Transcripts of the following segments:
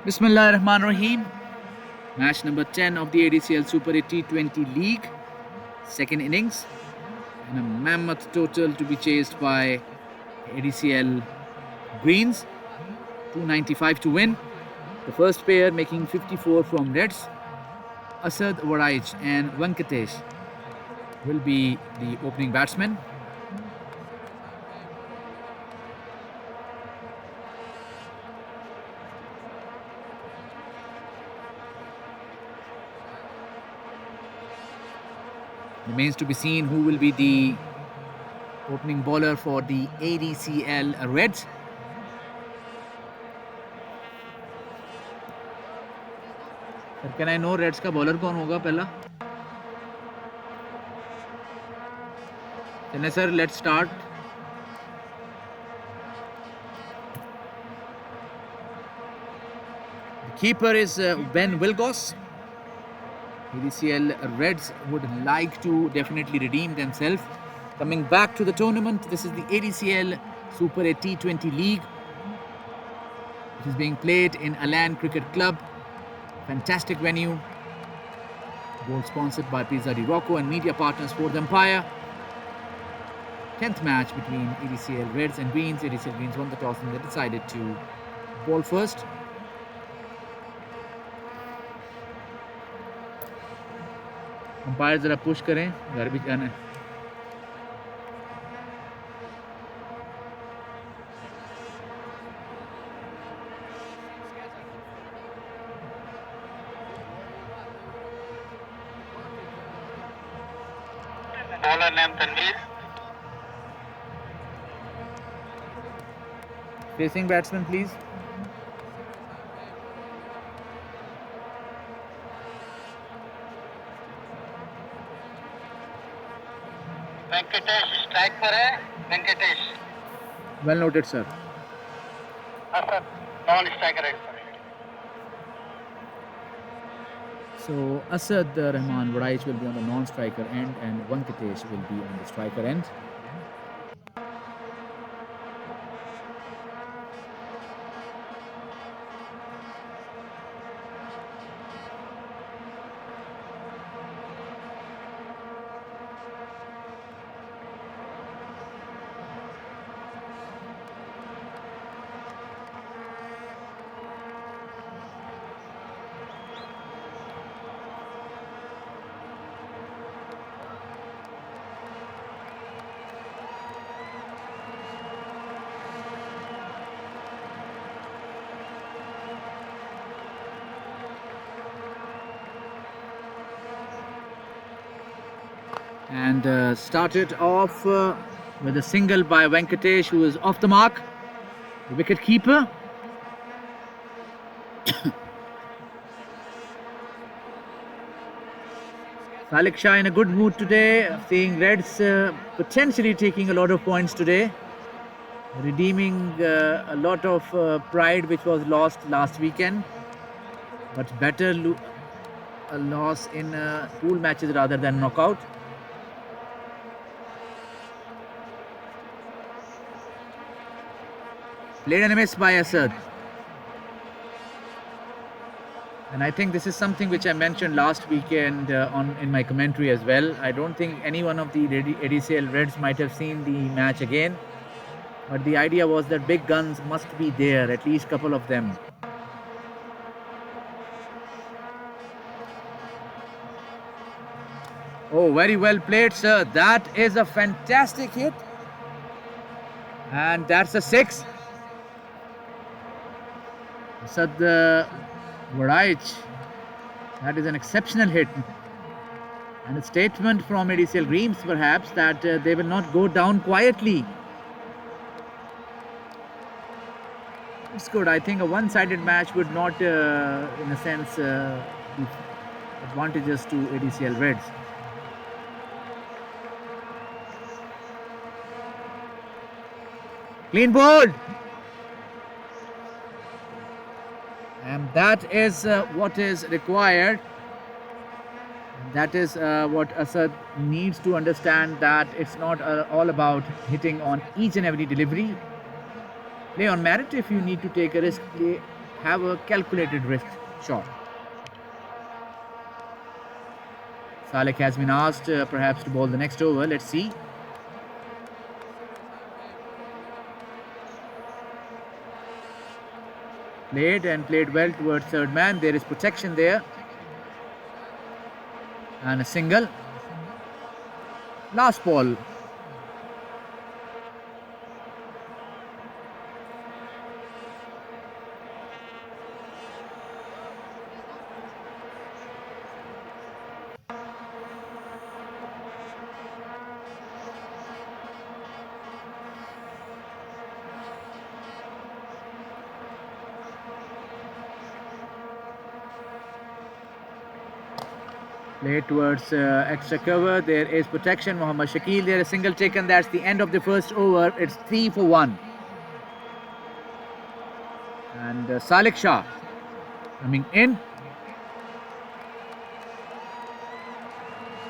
Bismillahirrahmanirrahim. Match number 10 of the ADCL Super 8 T20 League. Second innings. And a mammoth total to be chased by ADCL Greens. 295 to win. The first pair making 54 from Reds. Asad Waraich and Venkatesh will be the opening batsmen. Remains to be seen who will be the opening bowler for the ADCL Reds. Sir, can I know Reds का bowler कौन होगा पहला? Chennai sir, let's start. The keeper is Ben Wilgoss. ADCL Reds would like to definitely redeem themselves. Coming back to the tournament, this is the ADCL Super 8 T20 League, which is being played in Alan Cricket Club. Fantastic venue. Goal sponsored by Pizza Di Rocco and media partners for the Umpire. 10th match between ADCL Reds and Greens. ADCL Greens won the toss and they decided to bowl first. Umpire जरा push करें, घर भी जाना है. Bowler name Tanveer. Facing batsman, please. Venkatesh strike पर है. Venkatesh. Well noted, sir. Asad non-striker end पर है. So Asad Rahman Waraich will be on the non-striker end and Venkatesh will be on the striker end. And started off with a single by Venkatesh, who is off the mark. The wicket keeper. Salik Shah in a good mood today, seeing Reds potentially taking a lot of points today, redeeming a lot of pride which was lost last weekend, but better a loss in pool matches rather than knockout. Played and a miss by Asad. And I think this is something which I mentioned last weekend in my commentary as well. I don't think any one of the ADCL Reds might have seen the match again. But the idea was that big guns must be there, at least a couple of them. Oh, very well played, sir. That is a fantastic hit. And that's a 6. Asad Waraich, that is an exceptional hit, and a statement from ADCL Greens perhaps that they will not go down quietly. It's good. I think a one-sided match would not in a sense be advantageous to ADCL Reds. Clean bowled. And that is what is required. That is what Asad needs to understand, that it's not all about hitting on each and every delivery. Play on merit. If you need to take a risk, play have a calculated risk shot. Salek has been asked perhaps to bowl the next over. Let's see. Played well towards third man. There is protection there. And a single. Last ball. Played towards extra cover. There is protection. Mohammad Shakil. There is a single taken. That's the end of the first over. It's 3 for 1. And Salek Shah coming in.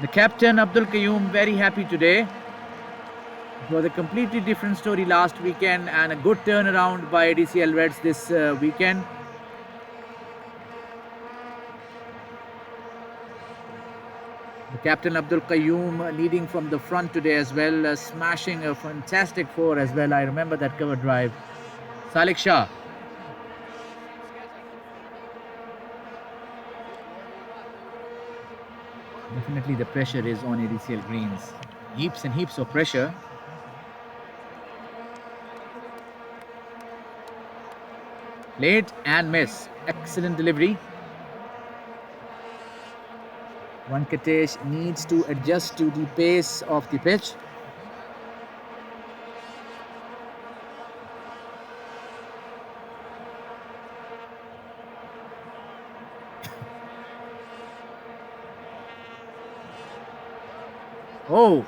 The captain Abdul Qayyum very happy today. It was a completely different story last weekend and a good turnaround by ADCL Reds this weekend. The captain Abdul Qayyum leading from the front today as well, smashing a fantastic four as well. I remember that cover drive. Salek Shah. Definitely the pressure is on ADCL greens. Heaps and heaps of pressure. Late and miss. Excellent delivery. Venkatesh needs to adjust to the pace of the pitch. Oh,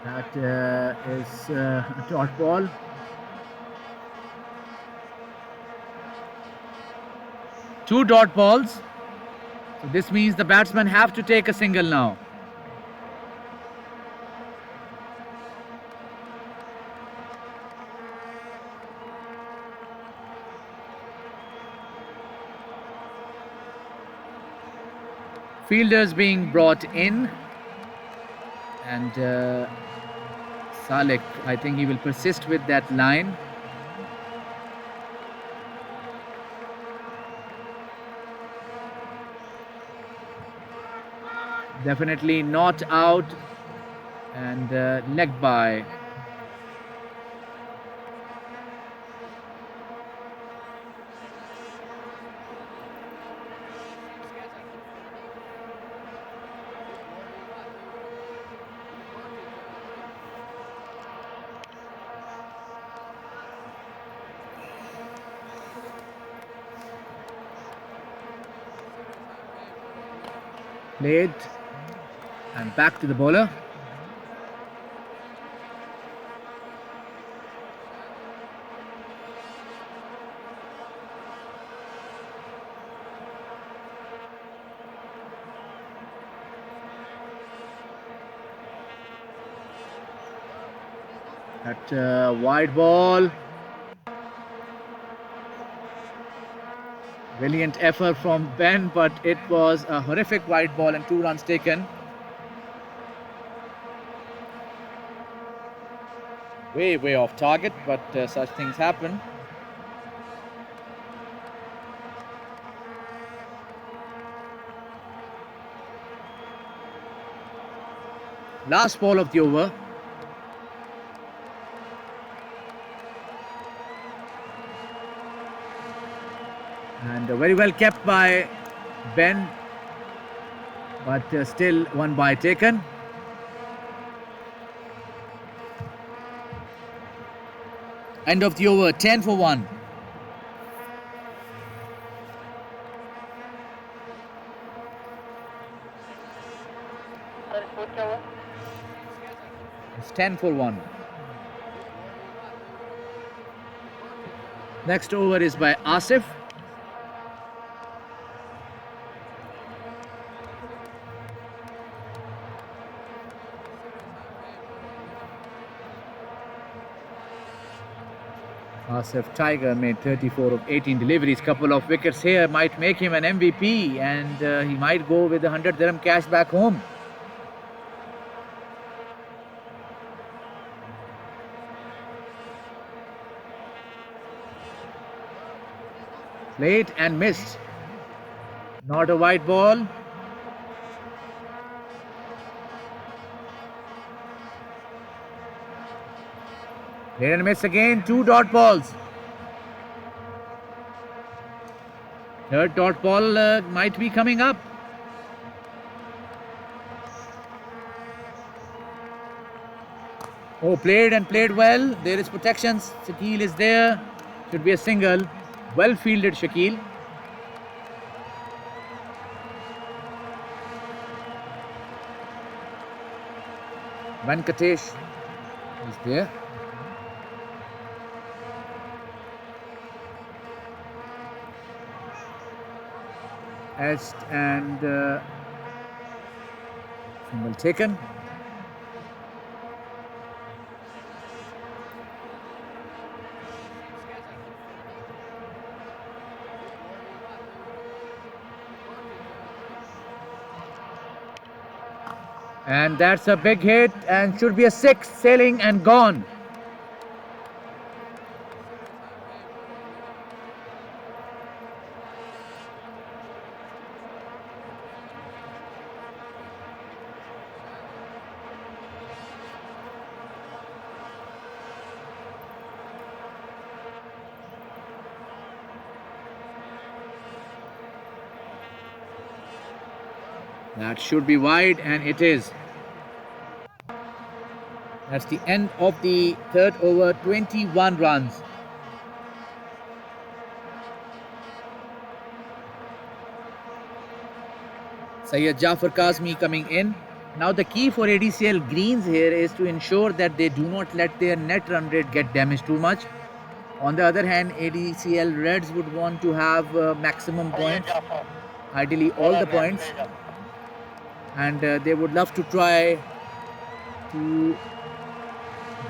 that is a dot ball. Two dot balls. So this means the batsmen have to take a single now. Fielders being brought in, and Salek, I think he will persist with that line. Definitely not out, and leg by. Played and back to the bowler. That wide ball. Brilliant effort from Ben, but it was a horrific wide ball and 2 runs taken. Way off target, but such things happen. Last ball of the over. And very well kept by Ben, but still 1 by taken. End of the over, 10 for 1. Sir, fourth over. It's 10 for 1. Next over is by Asif. Asif Tiger made 34 of 18 deliveries. Couple of wickets here might make him an MVP, and he might go with the 100 dirham cash back home. Played and missed. Not a white ball. Played and missed again. 2 dot balls. Third dot ball might be coming up. Oh, played and played well. There is protection. Shakil is there. Should be a single. Well fielded, Shakil. Venkatesh is there. Edged and single taken. And that's a big hit and should be a 6, sailing and gone. That should be wide, and it is. That's the end of the third over, 21 runs. Syed Jafar Kazmi coming in. Now the key for ADCL Greens here is to ensure that they do not let their net run rate get damaged too much. On the other hand, ADCL Reds would want to have maximum points, ideally all the points, and they would love to try to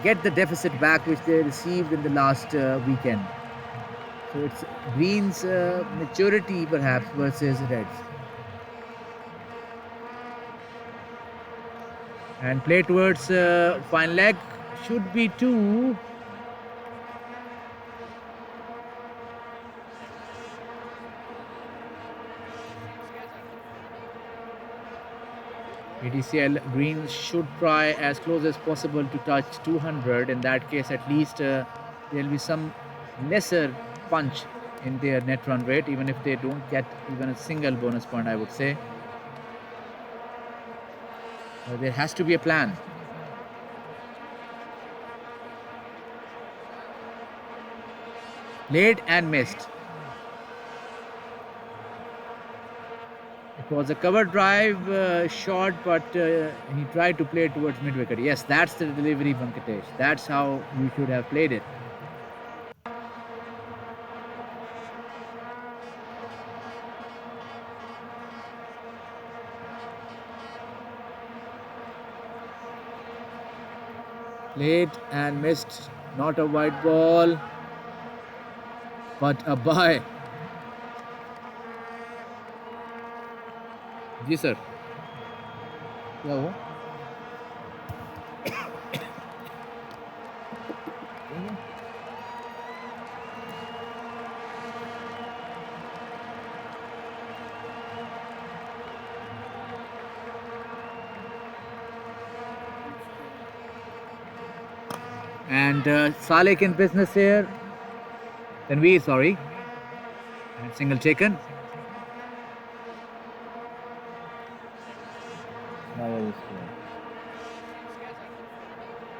get the deficit back which they received in the last weekend. So it's Greens maturity perhaps versus Reds. And play towards fine leg, should be 2. ADCL Greens should try as close as possible to touch 200. In that case, at least there will be some lesser punch in their net run rate, even if they don't get even a single bonus point, I would say. There has to be a plan. Played and missed. It was a cover drive shot, but he tried to play it towards mid-wicket. Yes, that's the delivery, Venkatesh. That's how you should have played it. Played and missed. Not a wide ball, but a bye. जी sir, क्या हुआ? And Salek in business here. Tanveer, sorry. And single taken.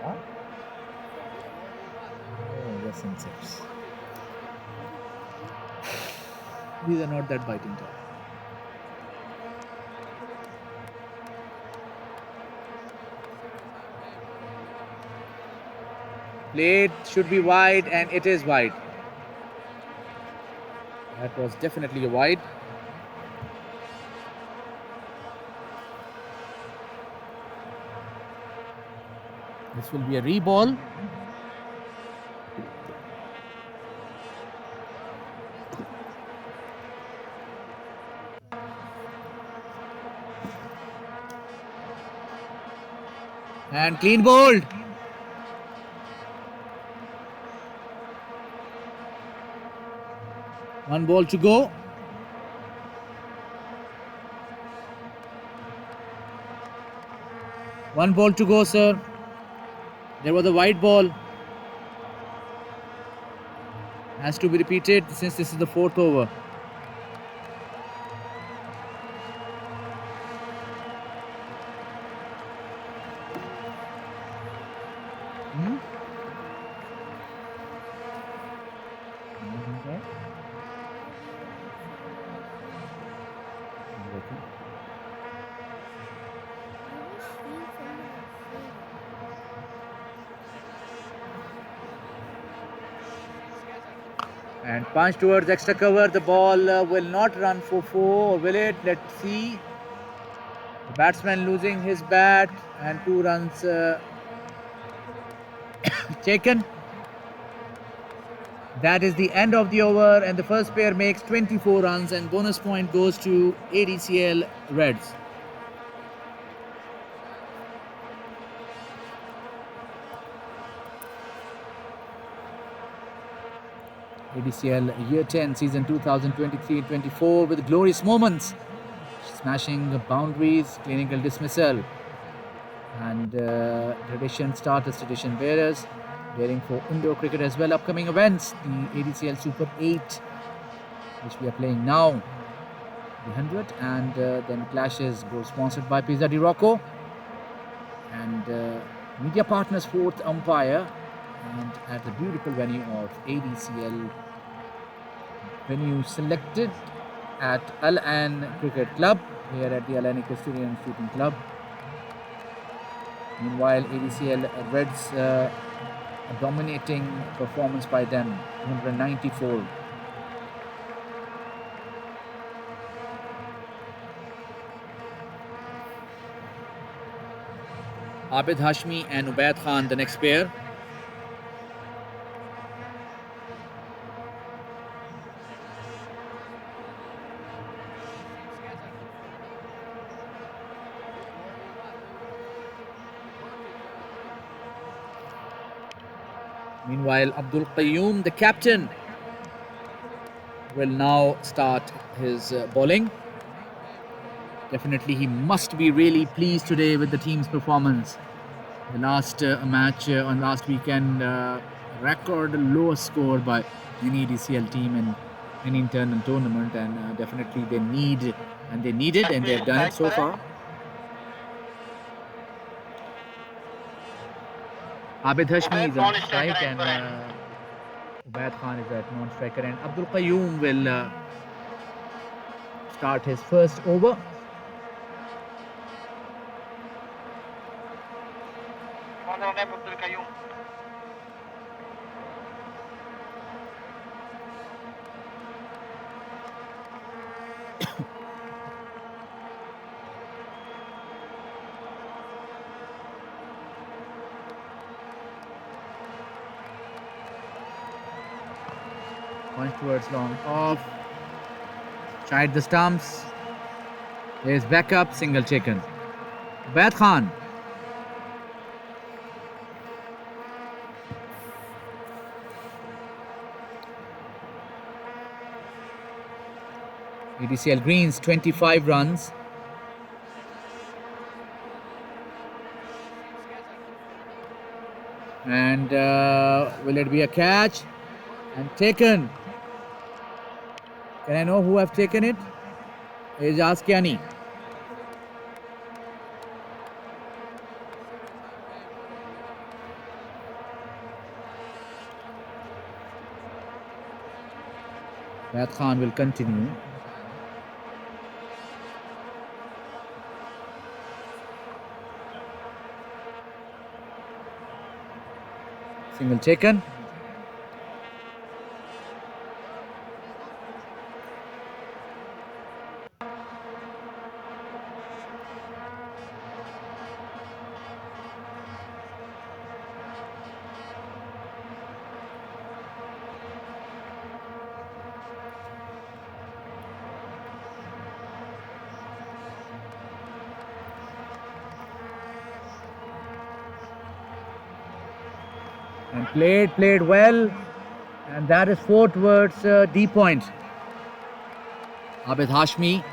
Huh? Oh, yes, and six. These are not that biting top. Played, should be wide, and it is wide. That was definitely a wide. This will be a reball. And clean bowled. One ball to go. One ball to go, sir. There was a white ball. Has to be repeated since this is the fourth over. And punch towards extra cover. The ball will not run for 4, or will it? Let's see. The batsman losing his bat, and 2 runs taken. That is the end of the over, and the first pair makes 24 runs, and bonus point goes to ADCL Reds. ADCL Year 10, Season 2023-24 with glorious moments. Smashing the boundaries, clinical dismissal. And tradition starters, tradition bearers. Daring for indoor cricket as well. Upcoming events, the ADCL Super 8, which we are playing now. The 100, and then clashes go sponsored by Pizza Di Rocco. And media partners, fourth Umpire. And at the beautiful venue of ADCL, venue selected at Al Ain Cricket Club, here at the Al Ain Equestrian Shooting Club. Meanwhile, ADCL Reds, a dominating performance by them, 194. Abid Hashmi and Ubaid Khan, the next pair. Meanwhile, Abdul Qayyum, the captain, will now start his bowling. Definitely, he must be really pleased today with the team's performance. The last match on last weekend, record lowest score by any ADCL team in any internal tournament, and definitely they need, and they needed, and they've done it so far. Abid Hashmi is on strike, and Ubaid Khan is at non-striker, and Abdul Qayyum will start his first over. Punch towards long off. Tried the stumps. There's backup, single taken. Ubaid Khan. ADCL Greens, 25 runs. And will it be a catch? And taken. Can I know who have taken it? Ejaz Kiani. Ubaid Khan will continue. Single taken. And played well. And that is 4 towards D point. Abid Hashmi.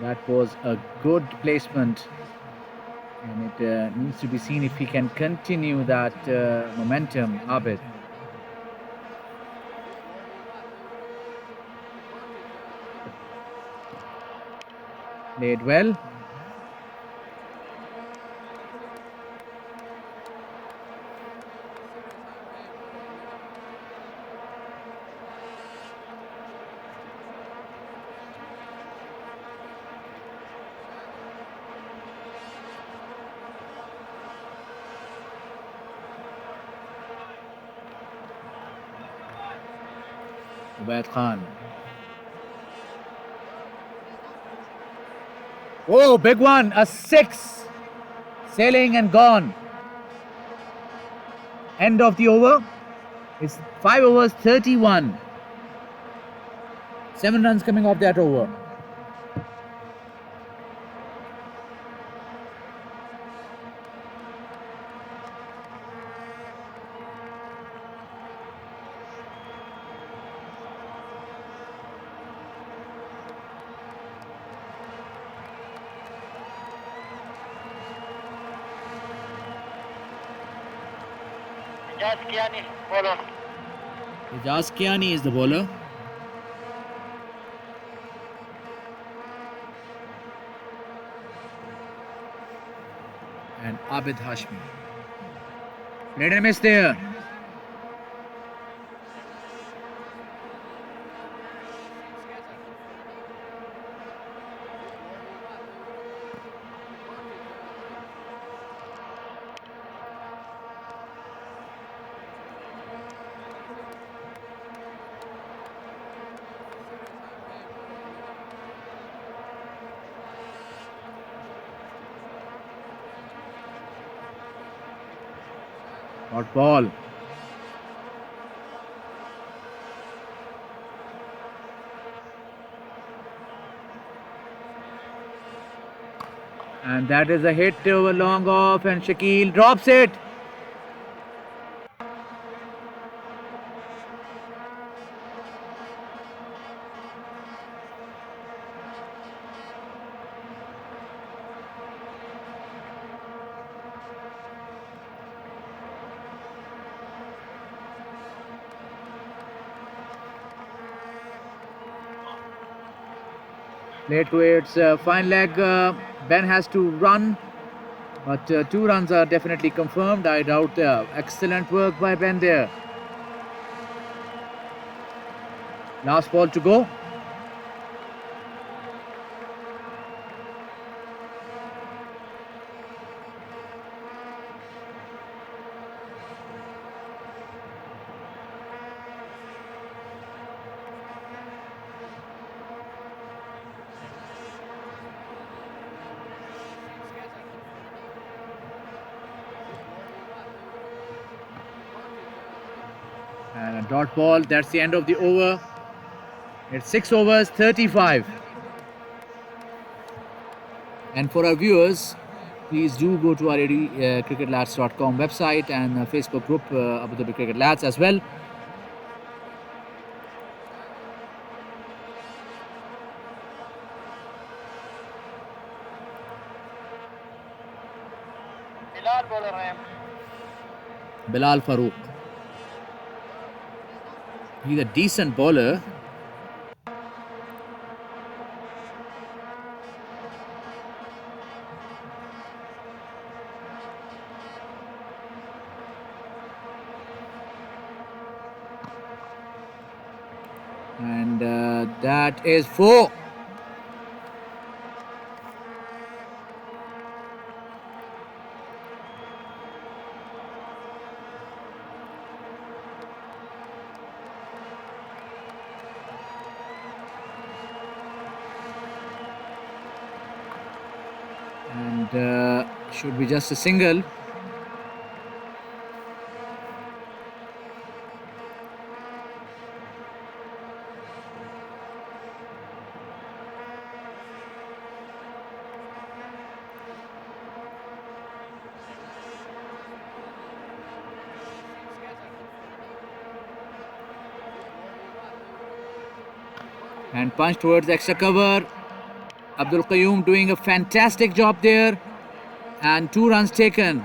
That was a good placement. And it needs to be seen if he can continue that momentum, Abid. Played well. Ubaid Khan. Oh, big one. A 6. Sailing and gone. End of the over. It's 5 overs, 31. 7 runs coming off that over. Ijaz Kiani, bowler. Ijaz Kiani is the bowler. And Abid Hashmi. Played and miss there. Hot ball. And that is a hit over long off, and Shakil drops it. Played to its fine leg. Ben has to run, but 2 runs are definitely confirmed. I doubt. Excellent work by Ben there. Last ball to go. And a dot ball. That's the end of the over. It's 6 overs, 35. And for our viewers, please do go to our cricketlads.com website and Facebook group, Abu Dhabi Cricket Lads as well. Bilal bowler hai. Bilal Farooq. He's a decent bowler. And that is 4. And should be just a single. And punch towards extra cover. Abdul Qayyum doing a fantastic job there. And 2 runs taken.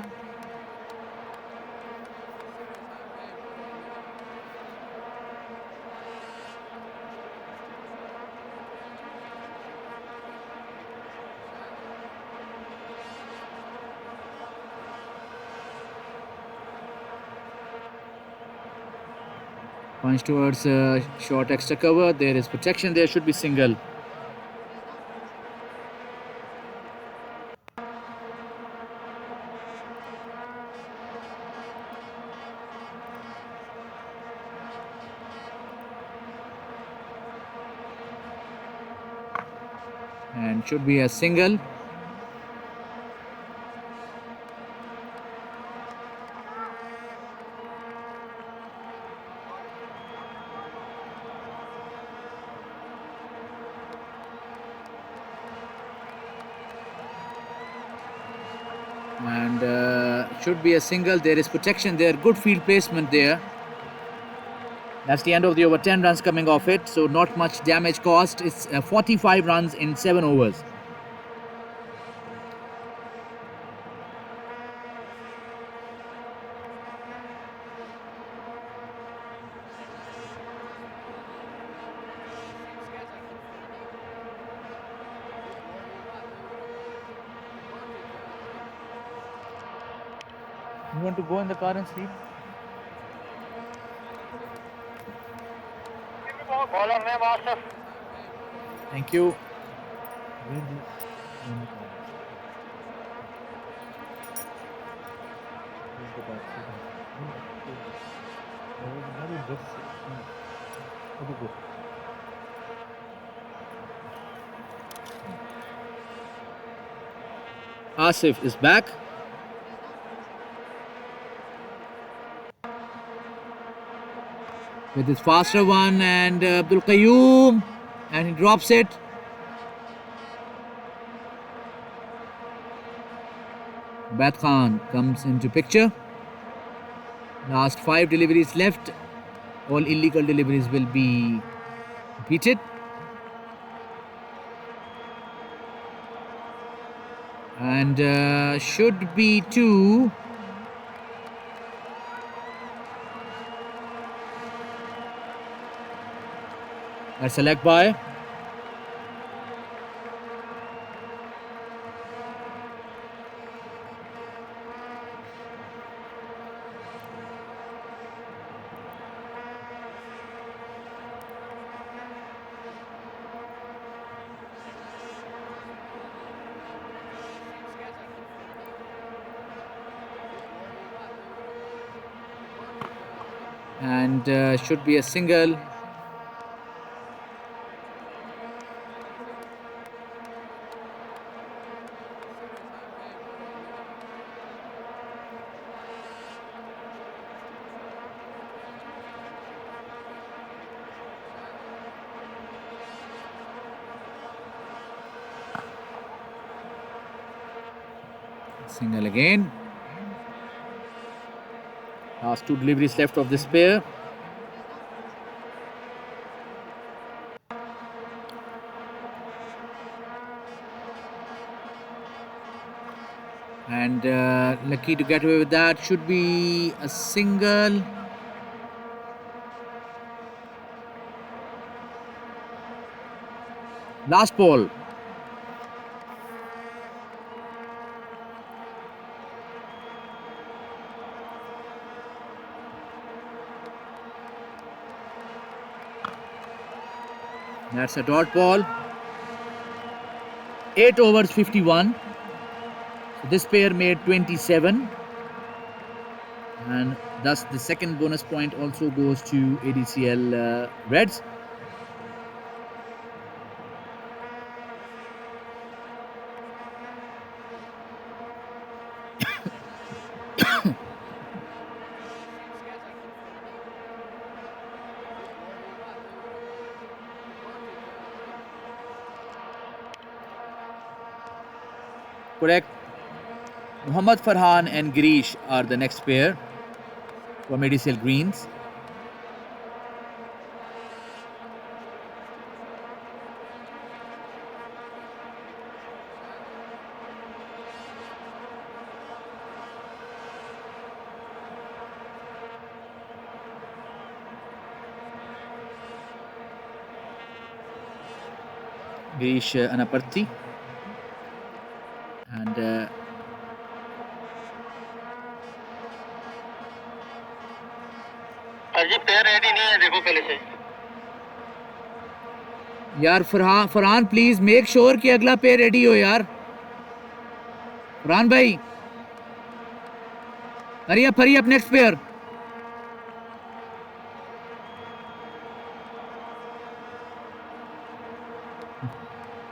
Punch towards short extra cover. There is protection. There should be single. And should be a single. And should be a single. There is protection there. Good field placement there. That's the end of the over. 10 runs coming off it. So not much damage caused. It's 45 runs in 7 overs. You want to go in the car and sleep? Ball on name, Asif. Thank you. Asif is back. With his faster one, and Abdul Qayyum, and he drops it. Bat Khan comes into picture. Last 5 deliveries left. All illegal deliveries will be repeated. And should be 2. That's a leg by. And should be a single. Single again. Last 2 deliveries left of this pair. And lucky to get away with that. Should be a single. Last ball. That's a dot ball. 8 overs 51. So this pair made 27. And thus the second bonus point also goes to ADCL Reds. Correct. Muhammad Farhan and Girish are the next pair from ADCL Greens. Girish Anaparthi. And sir ji pair ready नहीं है, देखो पहले से। यार Farhan please make sure कि अगला pair ready हो यार। फरहान भाई hurry up next pair.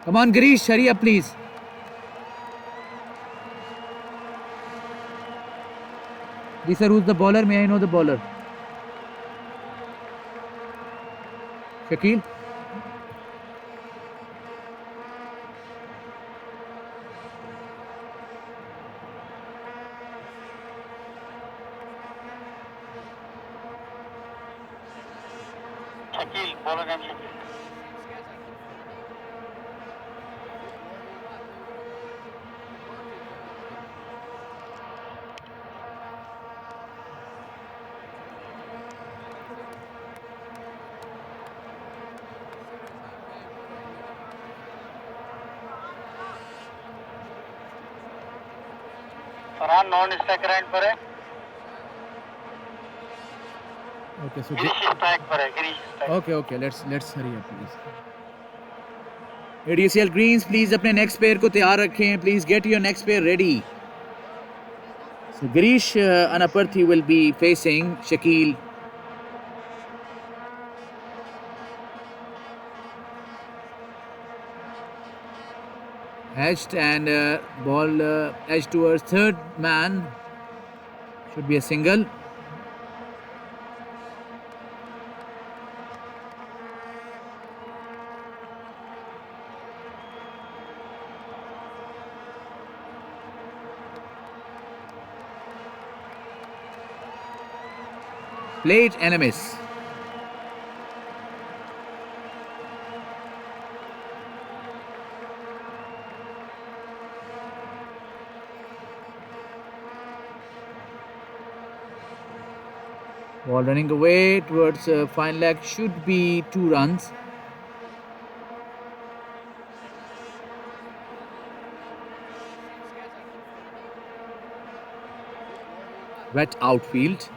Come on Girish, hurry up please. जी sir, who's the bowler? May I know the bowler? Shakil. Shakil, bowler नाम Shakil. Farhan non striker end पर है। Okay, so गिरीश स्ट्राइक पर है, Girish strike. okay, let's hurry up please. ADCL Greens, please अपने next pair को तैयार रखें. Please get your next pair ready. So Girish Anaparthi will be facing Shakil. Edged and ball edged towards third man. Should be a single. Played and a miss. Ball running away towards fine leg, should be 2 runs. Wet outfield.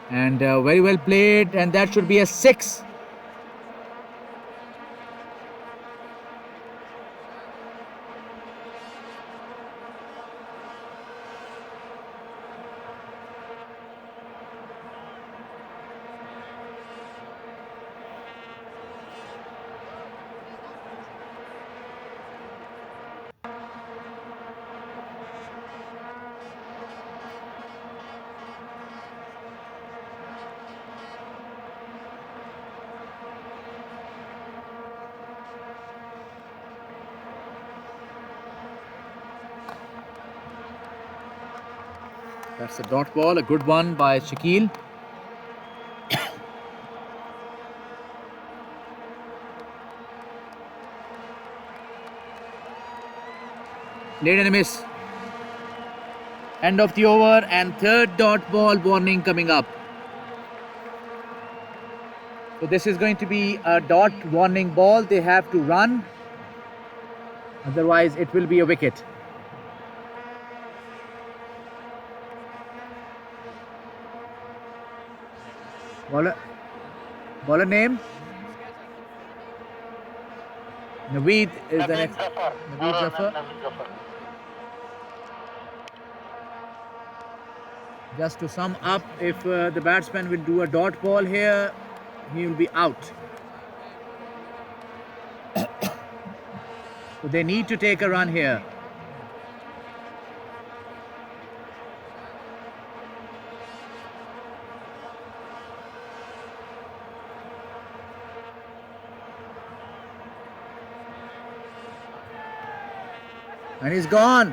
And very well played, and that should be a 6. That's a dot ball, a good one by Shakil. Played and a miss. End of the over, and third dot ball warning coming up. So this is going to be a dot warning ball. They have to run, otherwise it will be a wicket. Bowler name? Naveed is the next. Naveed Zafar. Just to sum up, if the batsman will do a dot ball here, he will be out. So they need to take a run here. And he's gone.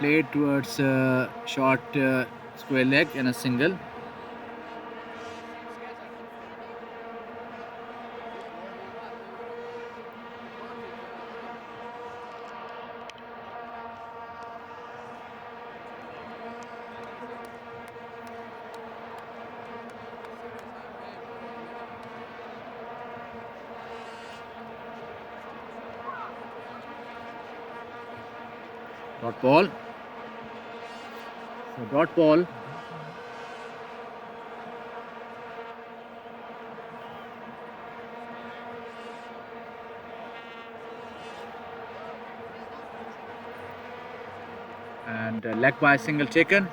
played towards short square leg and a single. Dot ball. So dot ball. And leg by single taken.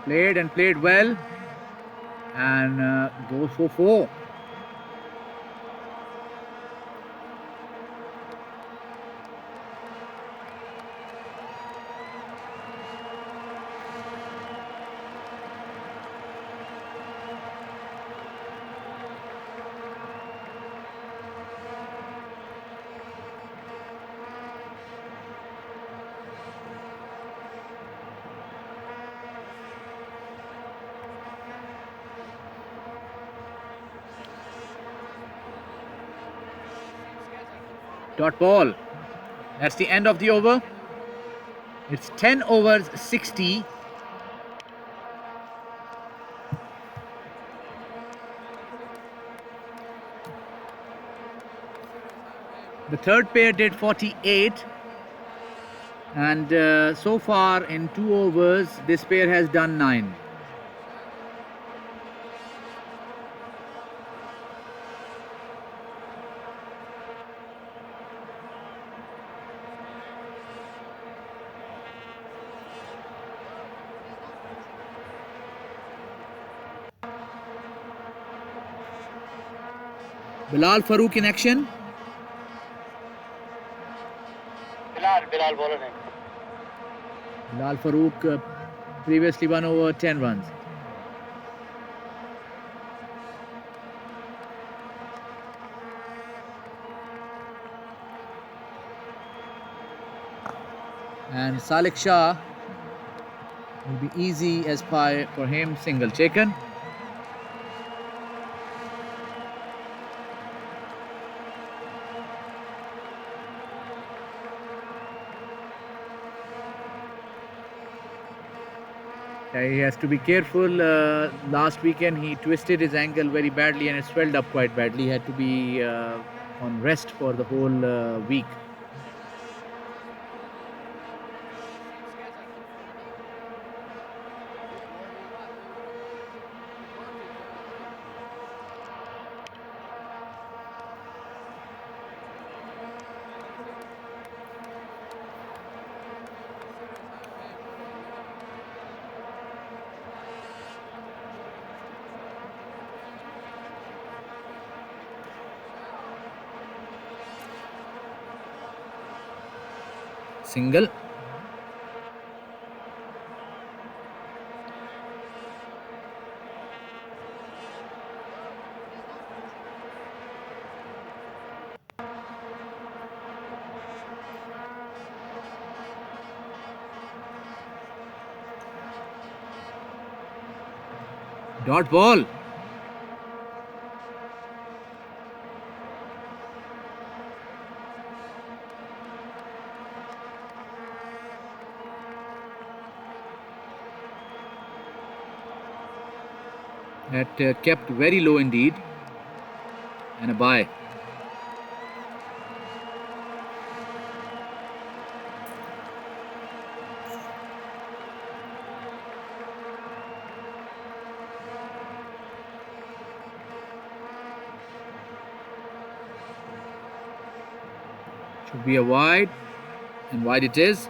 Played and played well, and goes for 4. Dot ball. That's the end of the over. It's 10 overs 60. The third pair did 48, and so far in 2 overs this pair has done 9. Bilal Farouk in action. Bilal bowler है. Bilal Farouk previously won over 10 runs. And Salik Shah will be easy as pie for him. Single taken. He has to be careful. Last weekend he twisted his ankle very badly and it swelled up quite badly. He had to be on rest for the whole week. Single. Dot ball. That kept very low indeed, and a bye. Should be a wide, and wide it is.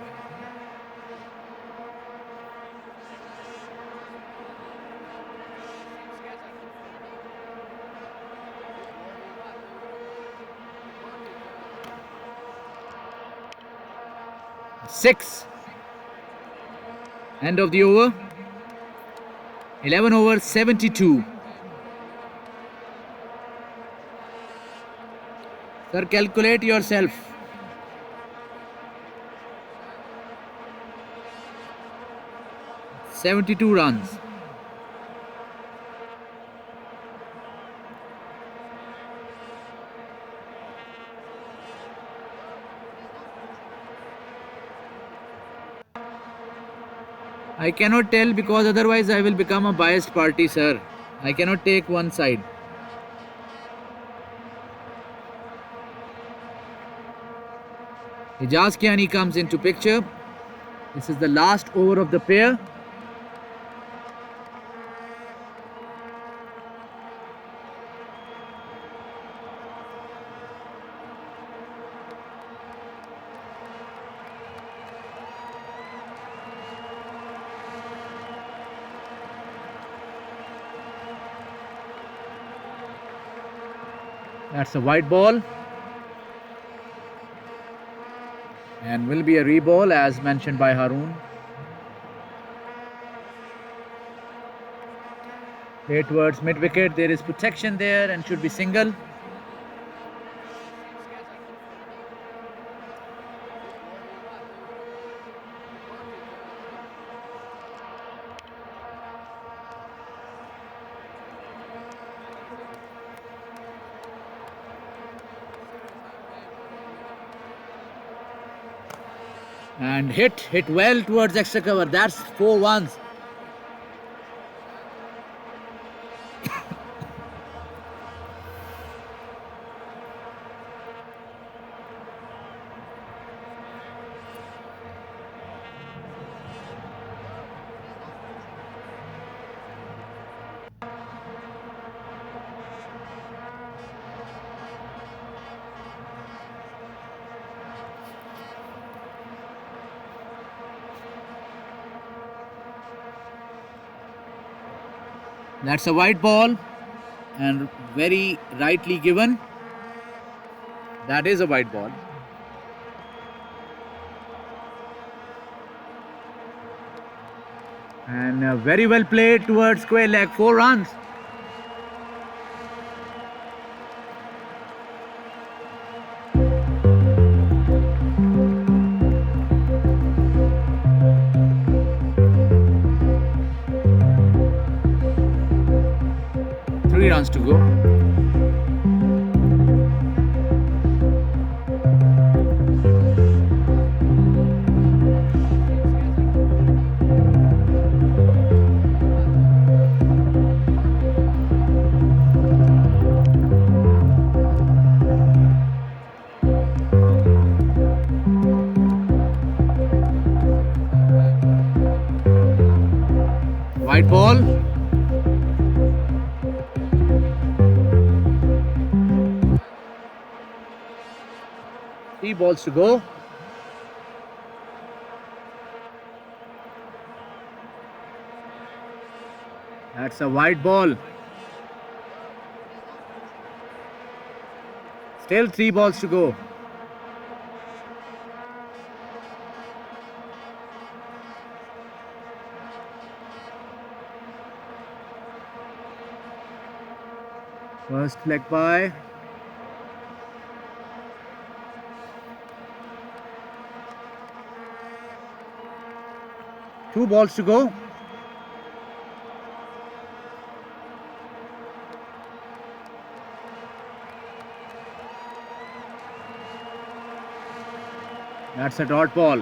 Six. End of the over. 11 over 72. Sir, calculate yourself. "72 runs. I cannot tell because otherwise I will become a biased party, sir. I cannot take one side. Ijaz Kiani comes into picture. This is the last over of the pair. That's a white ball. And will be a reball as mentioned by Haroon. Play towards mid wicket. There is protection there and should be single. And hit well towards extra cover. That's 4 ones. That's a white ball and very rightly given. That is a white ball. And very well played towards square leg. 4 runs. Runs to go. White ball. Three balls to go. That's a white ball. Still 3 balls to go. First leg by. Two balls to go. That's a dot ball.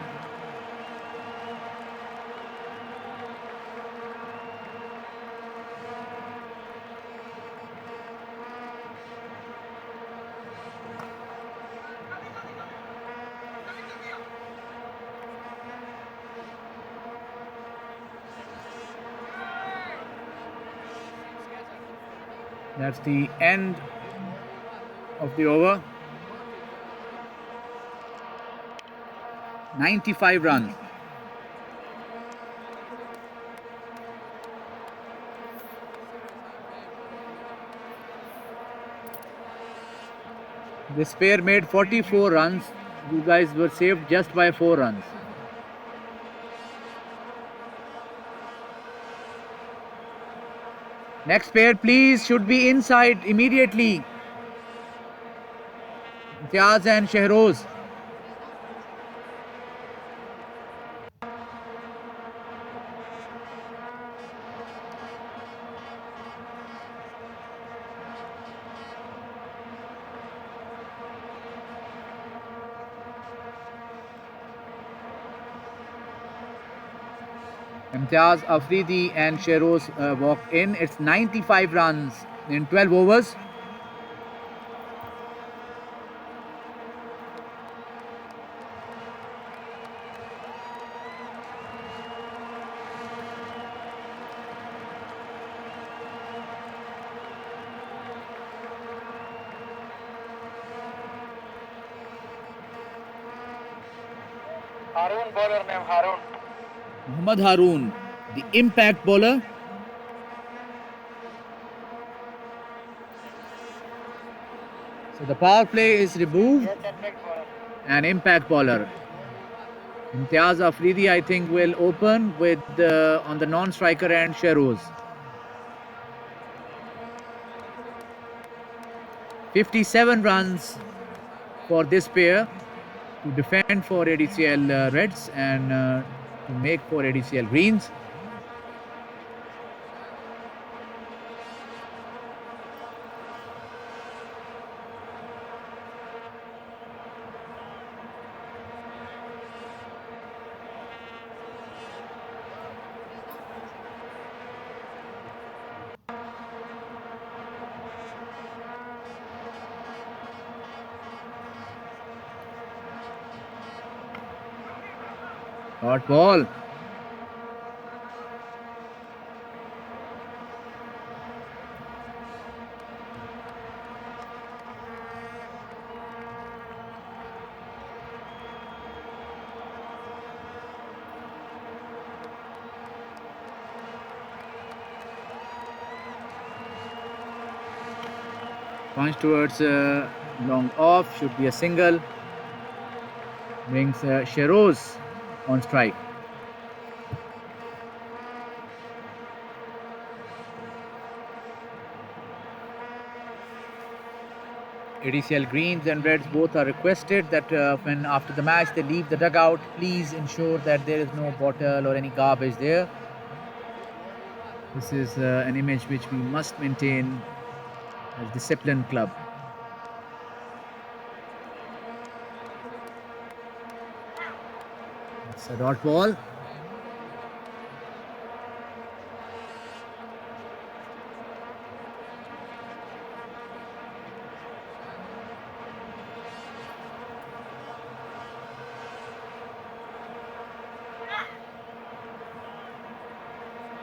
That's the end of the over. 95 runs. This pair made 44 runs. You guys were saved just by 4 runs. Next pair, please, should be inside immediately. Imtiaz and Shehroz. Imtiaz, Afridi and Shehroz walk in. It's 95 runs in 12 overs. Harun, bowler name Harun. Muhammad Haroon, the impact bowler. So the power play is removed. Yes, impact bowler. An impact bowler. Imtiaz Afridi, I think, will open with on the non-striker end, Shehroz. 57 runs for this pair to defend for ADCL Reds and to make for ADCL Greens. Hot ball. Punch towards long off, should be a single. Brings Shehroz on strike. ADCL Greens and Reds both are requested that when after the match they leave the dugout, please ensure that there is no bottle or any garbage there. This is an image which we must maintain as disciplined club. It's a dot ball.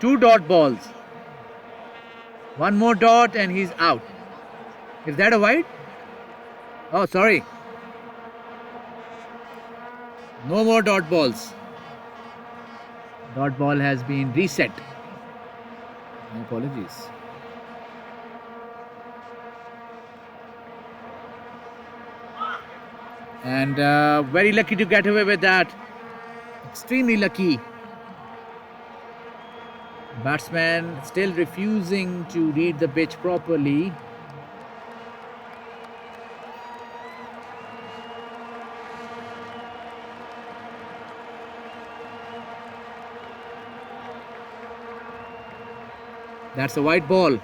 Two dot balls. One more dot and he's out. Is that a wide? Oh, sorry. No more dot balls. Dot ball has been reset. My apologies. And very lucky to get away with that. Extremely lucky. Batsman still refusing to read the pitch properly. That's a white ball.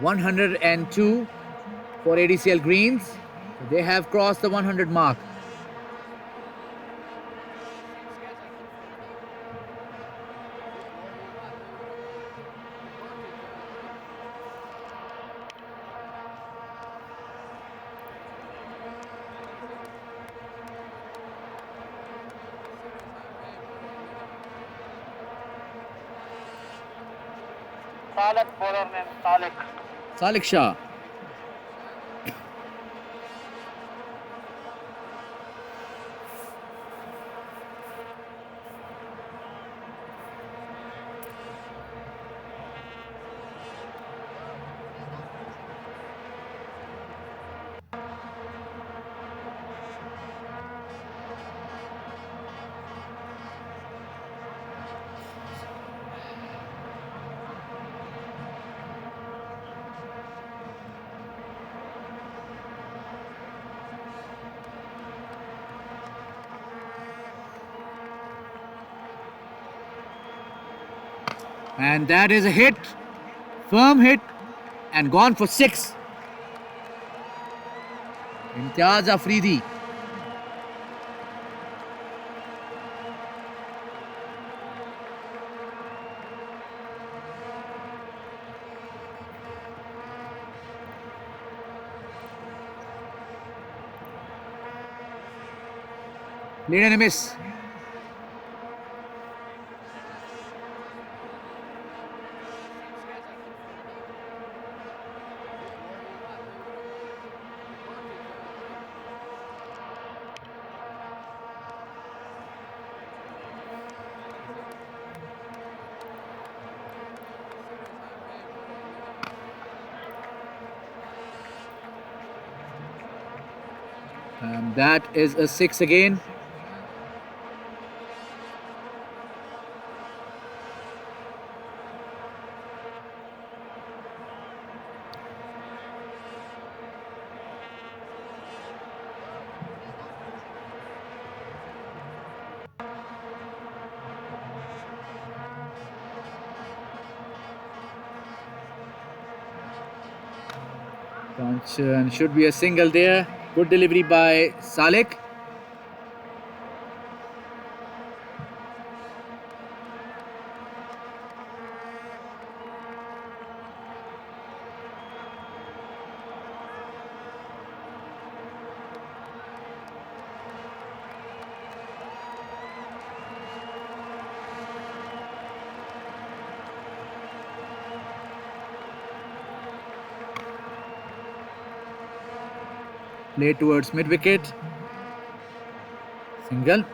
(102) for ADCL Greens. They have crossed the 100 mark. Salik, bowler name Salik. Salik Shah. And that is a hit, firm hit, and gone for 6. Imtiaz Afridi. Played and a miss. And that is a 6 again. And should be a single there. Good delivery by Salek. Play towards mid wicket. Single.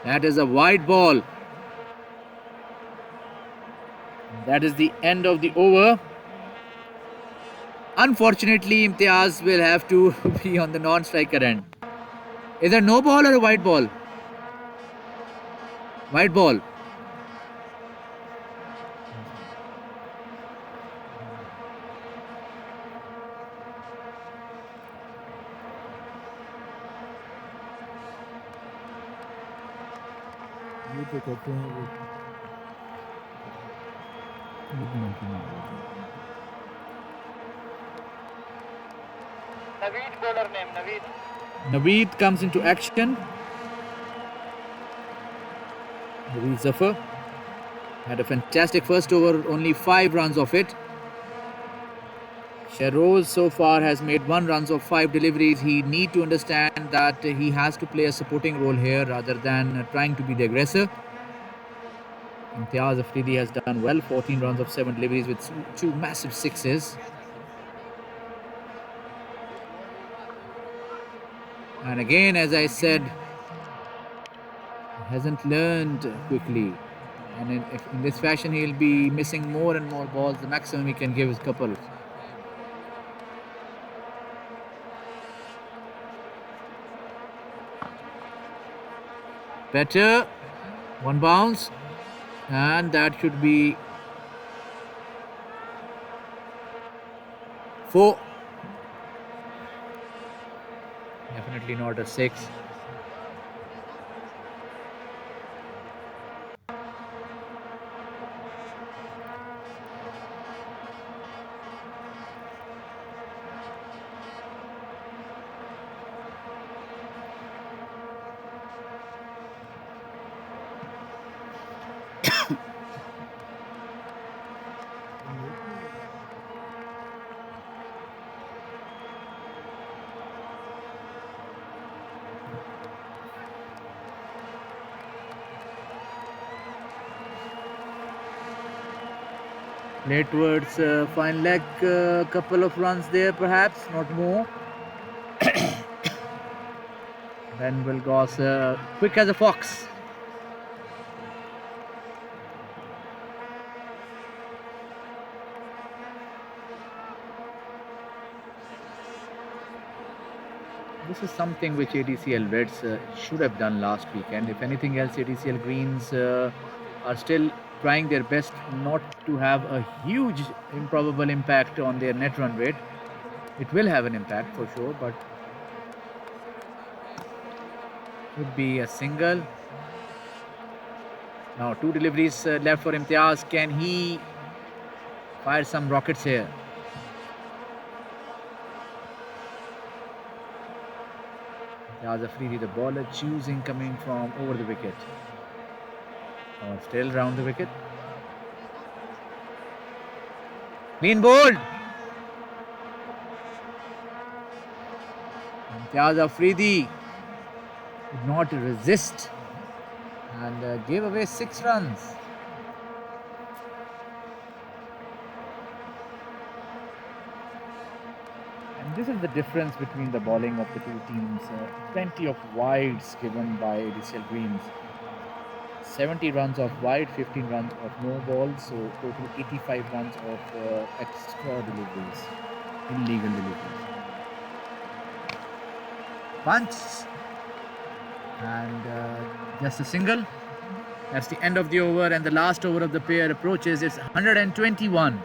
That is a wide ball. That is the end of the over. Unfortunately, Imtiaz will have to be on the non-striker end. Is there no ball or a white ball? White ball. Naveed bowler name, Naveed. Naveed comes into action. Naveed Zafar had a fantastic first over, only 5 runs of it. Shahroz so far has made 1 runs of 5 deliveries. He need to understand that he has to play a supporting role here rather than trying to be the aggressor. Imtiaz Afridi has done well, 14 runs of 7 deliveries with 2 massive sixes. And again, as I said, hasn't learned quickly. And in this fashion, he'll be missing more and more balls. The maximum he can give is a couple. Better. 1 bounce. And that should be 4. Definitely not a 6. Play towards fine leg, couple of runs there perhaps, not more. Ben Wilgoss, quick as a fox. This is something which ADCL Reds should have done last weekend. If anything else, ADCL Greens are still trying their best not to have a huge improbable impact on their net run rate. It will have an impact for sure, but would be a single. Now 2 deliveries left for Imtiaz. Can he fire some rockets here? Imtiaz Afridi, the bowler, choosing coming from over the wicket. Or still round the wicket. Clean bowled. Imtiaz Afridi could not resist and gave away 6 runs. And this is the difference between the bowling of the two teams. Plenty of wides given by ADCL Greens. 70 runs of wide, 15 runs of no ball, so total 85 runs of extra deliveries, illegal deliveries. Punch and just a single. That's the end of the over, and the last over of the pair approaches. It's 121.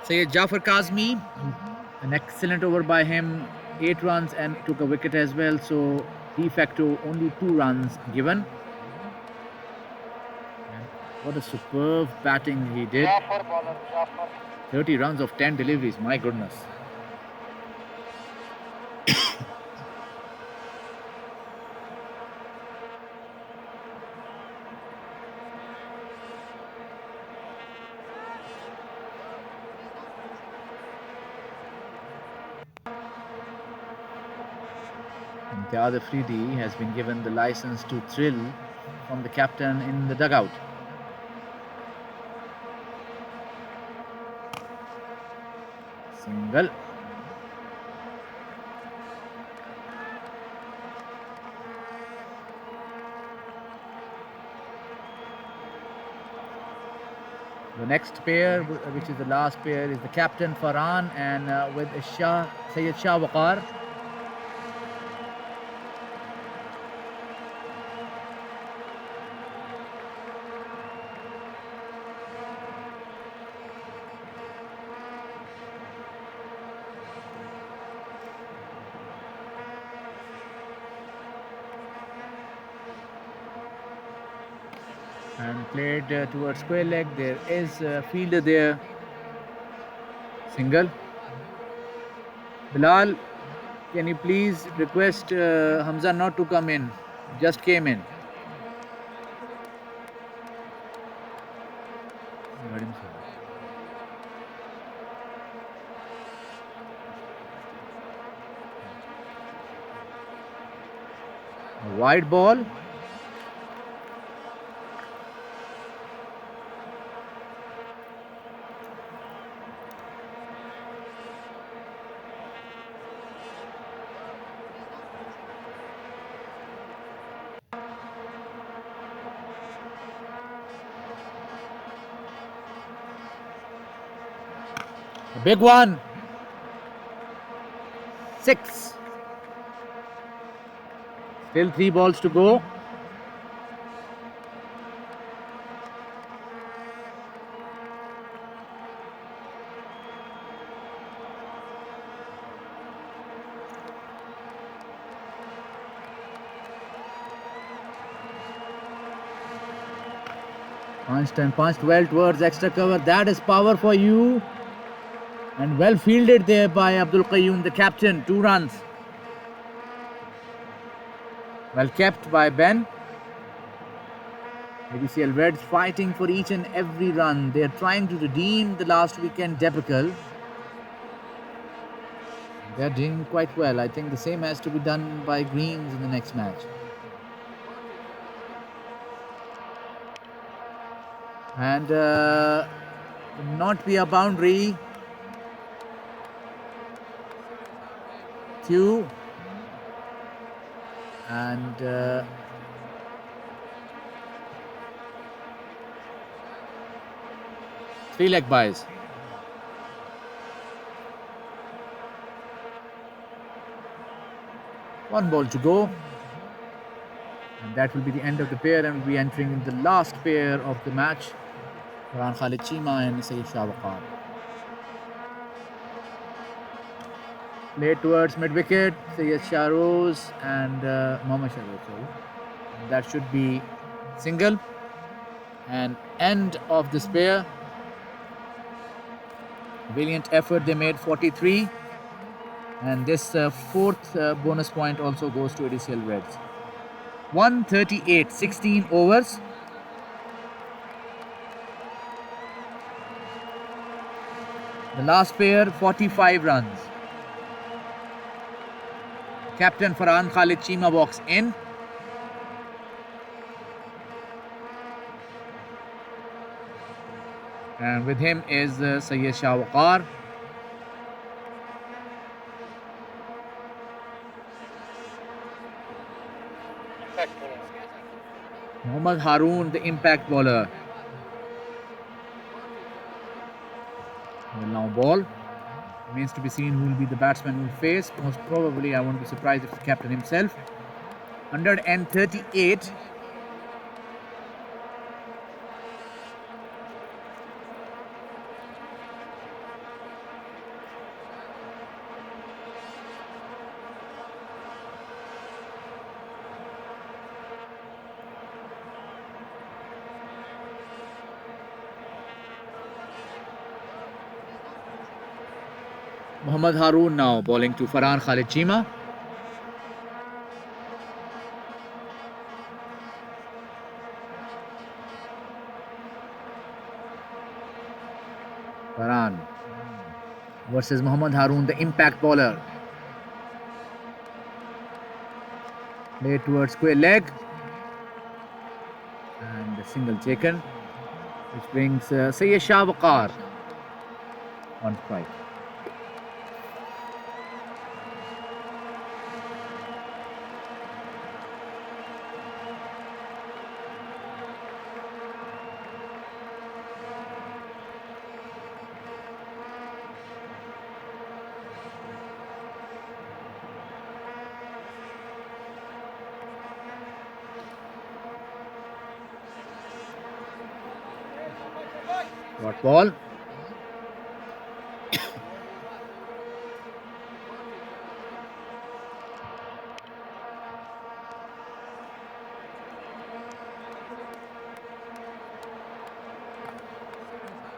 Syed Jafar Kazmi, an excellent over by him, 8 runs and took a wicket as well, so de facto only 2 runs given. And what a superb batting he did. 30 runs of 10 deliveries, my goodness. Imtiaz Afridi has been given the license to thrill from the captain in the dugout. Single. The next pair, which is the last pair, is the captain Farhan and with Syed Shah Waqar. And played towards square leg. There is a fielder there. Single. Bilal, can you please request Hamza not to come in? Just came in. A wide ball. A big one. 6. Still 3 balls to go. Punched and punched well towards extra cover. That is power for you. And well fielded there by Abdul Qayyum, the captain. 2 runs. Well kept by Ben. ADCL Reds fighting for each and every run. They are trying to redeem the last weekend debacle. They are doing quite well. I think the same has to be done by greens in the next match. And not be a boundary. 2. And 3 leg byes. One ball to go. And that will be the end of the pair, and we'll be entering in the last pair of the match. Farhan Khalid Chima and Sayyid Shah Waqar. Play towards mid wicket, Sayyid Shah Rose and Mohammad Shah Rose. Sorry. That should be single. And end of this pair. Brilliant effort they made, 43. And this fourth bonus point also goes to ADCL Reds. 138, 16 overs. The last pair, 45 runs. Captain Farhan Khalid Chima walks in. And with him is Sayyid Shah Waqar. Mohammad Haroon, the impact bowler. Well, now ball. Remains to be seen who will be the batsman who will face. Most probably, I won't be surprised if the captain himself. 138. Mohammad Haroon now bowling to Farhan Khalid Chima. Farhan versus Mohammad Haroon, the impact bowler. Play towards square leg. And a single taken, which brings Sayyid Shah Waqar on strike. Dot ball.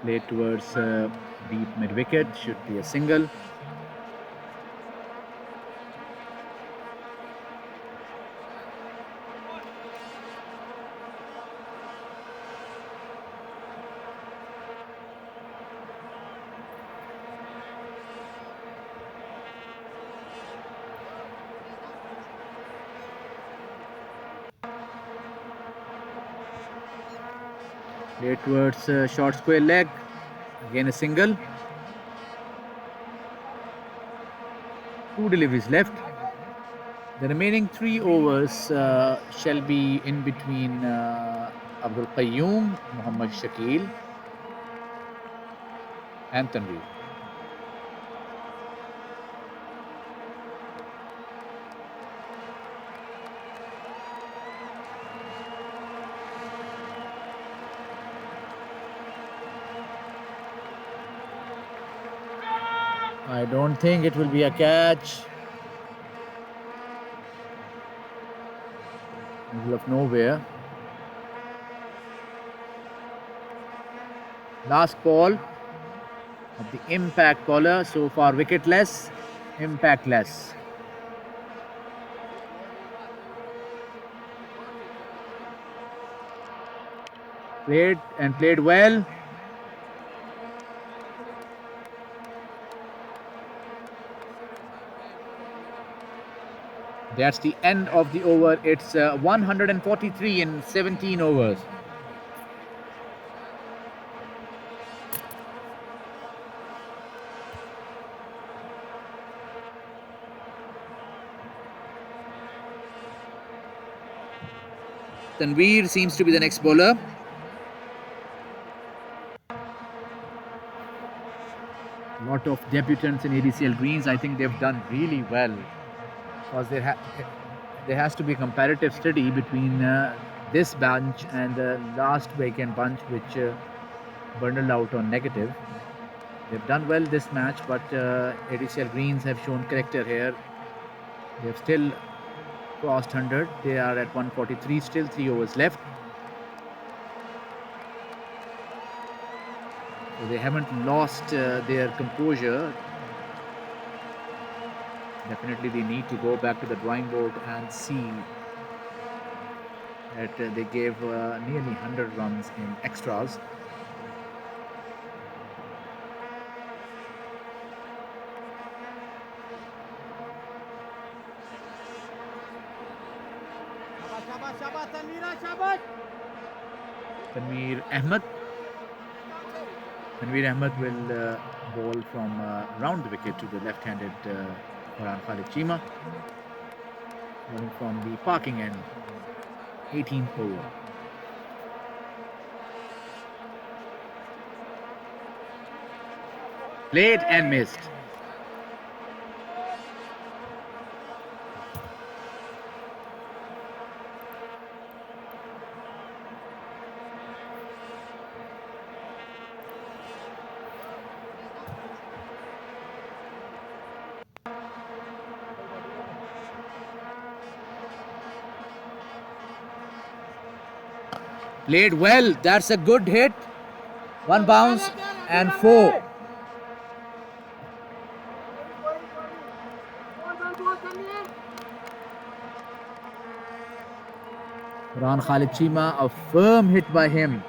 Play towards deep mid wicket, should be a single. Play towards short square leg, again a single. 2 deliveries left. The remaining 3 overs shall be in between Abdul Qayyum, Muhammad Shakil and Tanveer. I don't think it will be a catch. Middle of nowhere. Last ball of the impact bowler. So far wicketless, impactless. Played well. That's the end of the over. It's 143 in 17 overs. Tanveer seems to be the next bowler. A lot of debutants in ADCL greens. I think they've done really well, because there has to be comparative study between this bunch and the last weekend bunch, which bundled out on negative. They've done well this match, but ADCL greens have shown character here. They've still crossed 100. They are at 143, still 3 overs left. So they haven't lost their composure. Definitely they need to go back to the drawing board and see that they gave nearly 100 runs in extras. Tanveer Ahmed. Tanveer Ahmed will bowl from round the wicket to the left-handed Farhan Khalid Chima, bowling from the parking end, 18th over. Played and missed. Played well. That's a good hit. One bounce and 4. Farhan Khalid Chima, a firm hit by him.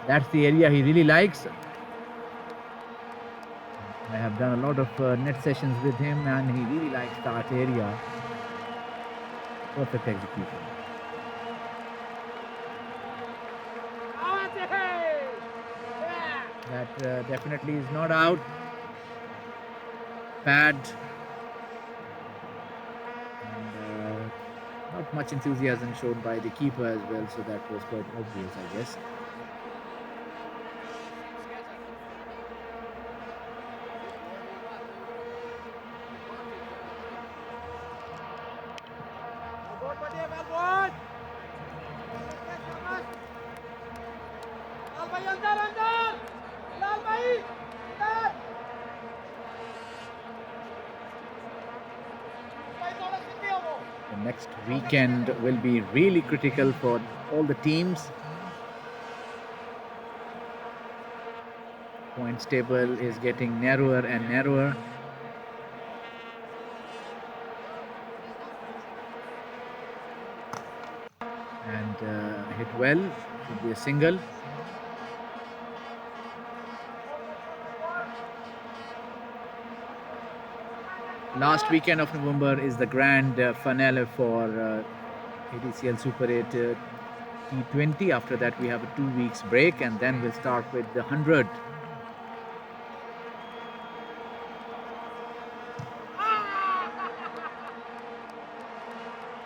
That's the area he really likes. I have done a lot of net sessions with him, and he really likes that area. Perfect execution. That definitely is not out. Pad. And not much enthusiasm shown by the keeper as well, so that was quite obvious, I guess. The next weekend will be really critical for all the teams. Points table is getting narrower and narrower. And hit well, should be a single. Last weekend of November is the grand finale for ADCL Super 8 T20. After that we have a 2 weeks break, and then we'll start with the 100.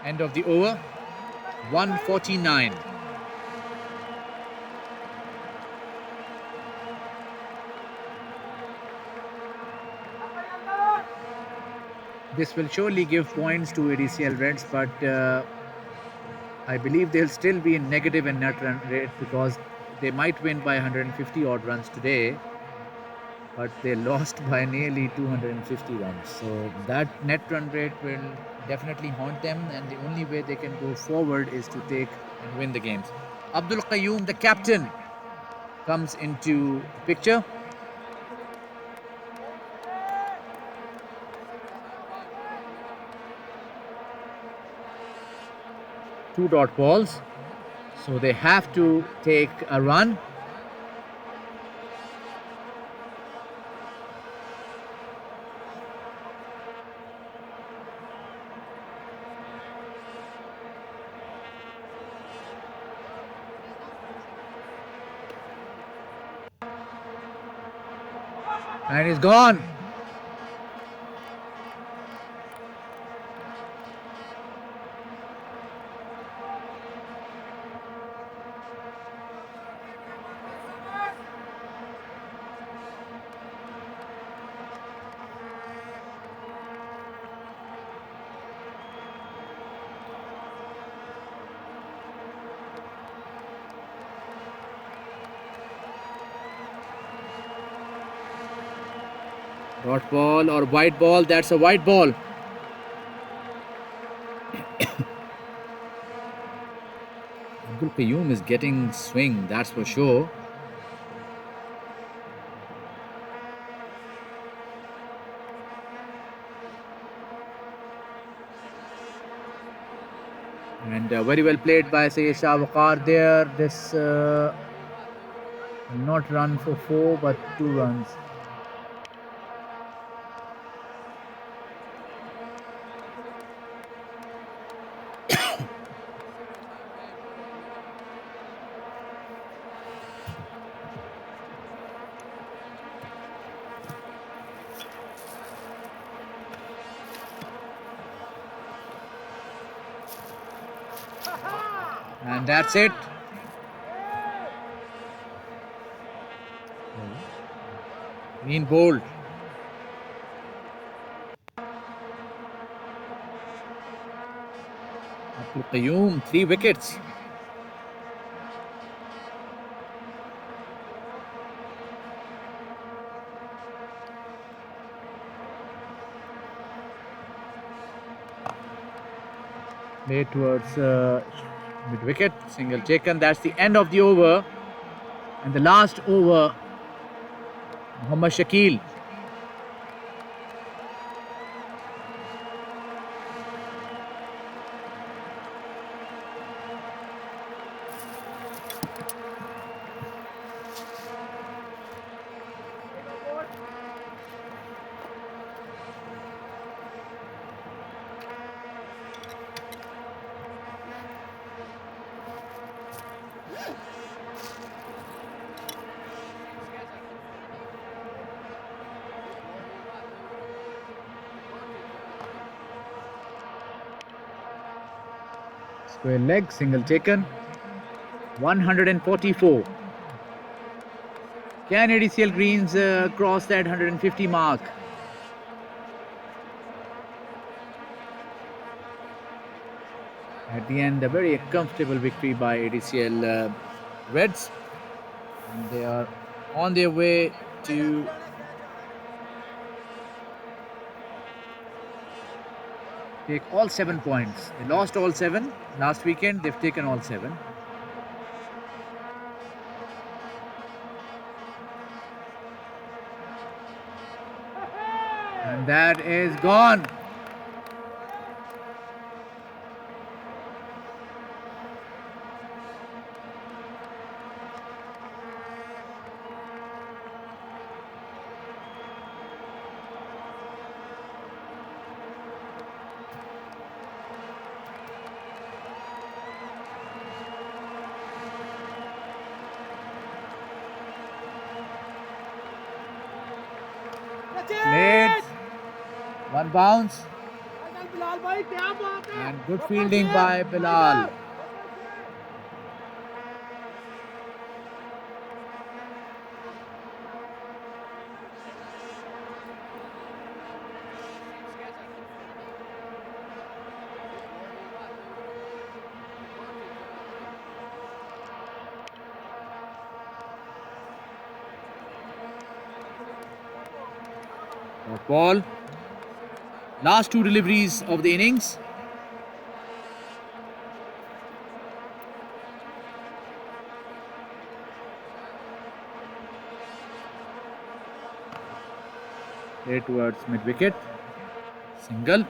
End of the over, 149. This will surely give points to ADCL Reds, but I believe they'll still be in negative in net run rate, because they might win by 150 odd runs today, but they lost by nearly 250 runs. So that net run rate will definitely haunt them, and the only way they can go forward is to take and win the games. Abdul Qayyum, the captain, comes into picture. Two dot balls, so they have to take a run. And he's gone. Dot ball or white ball, that's a white ball. Abdul Qayyum is getting swing, that's for sure. And very well played by Sayyid Shah Waqar there. This not run for 4 but 2 runs. And that's it. Green bold. Abdul Qayyum, 3 wickets. Played towards mid wicket, single taken. That's the end of the over. And the last over, Muhammad Shakil. Square leg, single taken. 144. Can ADCL Greens cross that 150 mark? At the end, a very comfortable victory by ADCL Reds. And they are on their way to take all 7 points. They lost all 7 last weekend. They've taken all 7. And that is gone. Played. 1 bounce. And good fielding by Bilal. Ball. Last 2 deliveries of the innings. There towards mid wicket. Single.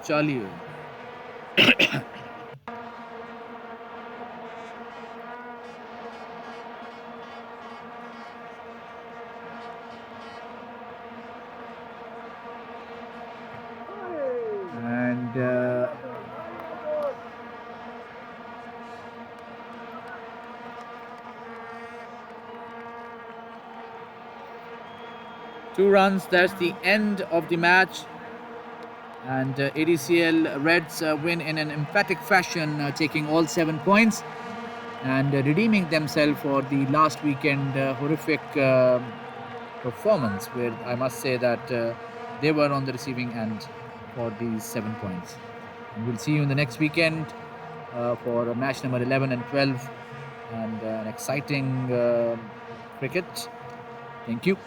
Charlie. And 2 runs, that's the end of the match. And ADCL Reds win in an emphatic fashion, taking all 7 points and redeeming themselves for the last weekend horrific performance, where I must say that they were on the receiving end for these 7 points. And we'll see you in the next weekend for match number 11 and 12 and an exciting cricket. Thank you.